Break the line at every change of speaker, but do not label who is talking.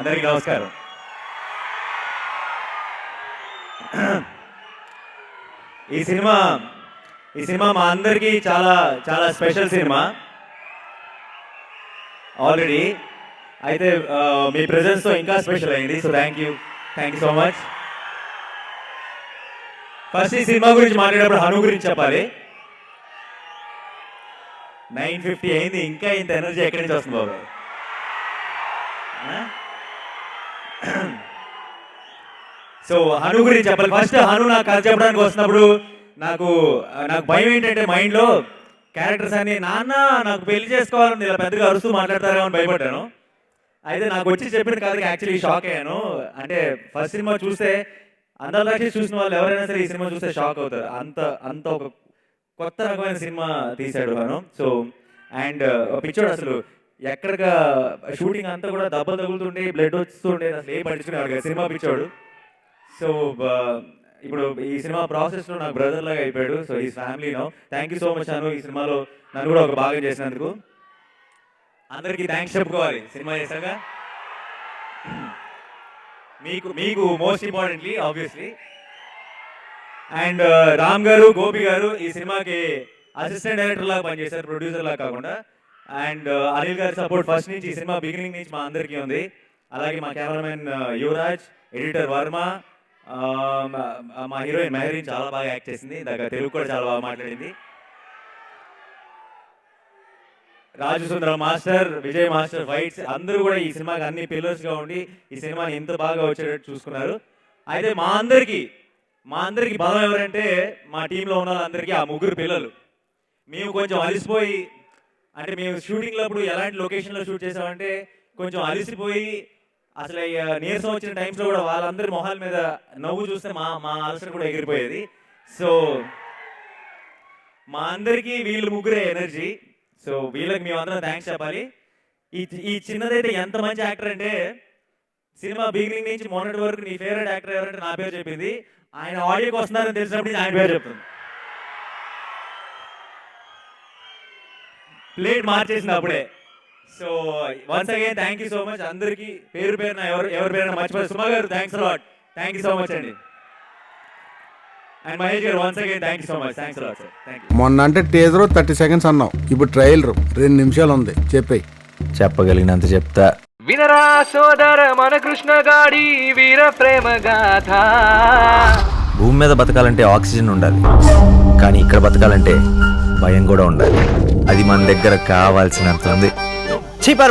అందరికీ నమస్కారం. ఈ సినిమా మా అందరికీ చాలా చాలా స్పెషల్ సినిమా ఆల్రెడీ. అయితే మీ ప్రెజెన్స్తో ఇంకా స్పెషల్ అయింది. So thank you so much. First ఈ సినిమా గురించి మాట్లాడేటప్పుడు హను గురించి చెప్పాలి. 9:50 అయింది, ఇంకా ఇంత ఎనర్జీ ఎక్కడి నుంచి వస్తుంది బాబు? సో హను గురించి చెప్పాలి. ఫస్ట్ హను నాకు కథ చెప్పడానికి వస్తున్నప్పుడు నాకు భయం ఏంటంటే మైండ్లో క్యారెక్టర్స్ అన్ని నాన్న నాకు పెళ్లి చేసుకోవాలని ఇలా పెద్దగా అరుస్తూ మాట్లాడతారేమో అని భయపడ్డాను. అయితే నాకు వచ్చి చెప్పిన కథకి యాక్చువల్లీ షాక్ అయ్యాను. అంటే ఫస్ట్ సినిమా చూస్తే అందరి లక్ష చూసిన వాళ్ళు ఎవరైనా సరే ఈ సినిమా చూస్తే షాక్ అవుతారు. అంత ఒక కొత్త రకమైన సినిమా తీశాడు హను. సో అండ్ పిక్చర్ అసలు ఎక్కడిగా షూటింగ్ అంతా కూడా దెబ్బలు తగులుతుండే, బ్లడ్ వస్తుండే, అసలు ఏం పట్టించుకునేవాడు సినిమా పిక్చోడు. సో ఇప్పుడు ఈ సినిమా ప్రాసెస్లో నాకు బ్రదర్ లాగా అయిపోయాడు. సో ఈ ఫ్యామిలీ నో. Thank you so much Anu, ఈ సినిమాలో నన్ను కూడా ఒక భాగం చేసినందుకు. అందరికీ థ్యాంక్స్ చెప్పుకోవాలి సినిమా చేశాక. మీకు most importantly obviously. And Ram గారు, గోపి గారు ఈ సినిమాకి అసిస్టెంట్ డైరెక్టర్ లాగా పనిచేశారు, ప్రొడ్యూసర్ లాగా కాకుండా. అండ్ అనిల్ గారి సపోర్ట్ ఫస్ట్ నుంచి ఈ సినిమా బిగినింగ్ నుంచి మా అందరికీ ఉంది. అలాగే మా కెమెరామెన్ యువరాజ్, ఎడిటర్ వర్మ, మా హీరోయిన్ మెహరీన్ చాలా బాగా యాక్ట్ చేసింది, దగ్గర తెలుగు కూడా చాలా బాగా మాట్లాడింది. రాజు సుందరం మాస్టర్, విజయ్ మాస్టర్ ఫైట్స్ అందరూ కూడా ఈ సినిమాకి అన్ని పిల్లర్స్గా ఉండి ఈ సినిమాని ఎంత బాగా వచ్చేటట్టు చూసుకున్నారు. అయితే మా అందరికి బలం ఎవరంటే మా టీంలో ఉన్న వాళ్ళందరికీ ఆ ముగ్గురు పిల్లలు. మేము కొంచెం అలిసిపోయి, అంటే మేము షూటింగ్లో అప్పుడు ఎలాంటి లొకేషన్లో షూట్ చేసామంటే కొంచెం అలిసిపోయి అసలు నీరసం వచ్చిన టైమ్స్లో కూడా వాళ్ళందరి మొహాల మీద నవ్వు చూస్తే మా అలసట కూడా ఎగిరిపోయేది. సో మా అందరికీ వీళ్ళు ముగ్గురే ఎనర్జీ. సో వీళ్ళకి మేమందరం థ్యాంక్స్ చెప్పాలి. ఈ చిన్నదైతే ఎంత మంచి యాక్టర్ అంటే సినిమా బిగినింగ్ నుంచి మొన్నటి వరకు నీ ఫేవరెట్ యాక్టర్ ఎవరంటే నా పేరు చెప్పింది. ఆయన ఆడియోకి వస్తున్నారని తెలిసినప్పుడు ఆయన పేరు చెప్తుంది. ప్లేట్ మార్చేసింది అప్పుడే. So once again thank you so much అందరికీ పేరు పేరున ఎవరి పేరున మర్చిపోయి. సుమా గారు thanks a lot, thank you so much అండి. అండ్ మహేష్ గారు once again thank you so much, thanks a lot sir. Thank you.
మొన్న అంటే టీజర్ 30 seconds అన్నావు, ఇప్పుడు ట్రయలర్ 2 నిమిషాలు ఉంది. చెప్పేయి.
చెప్పగలిగినంత చెప్తా.
వినరా సోదర మన కృష్ణ గాడి వీర ప్రేమ గాథ.
భూమి మీద బతకాలంటే ఆక్సిజన్ ఉండాలి, కానీ ఇక్కడ బతకాలంటే భయం కూడా ఉండాలి. అది మన దగ్గర కావాల్సినంత ఉంది.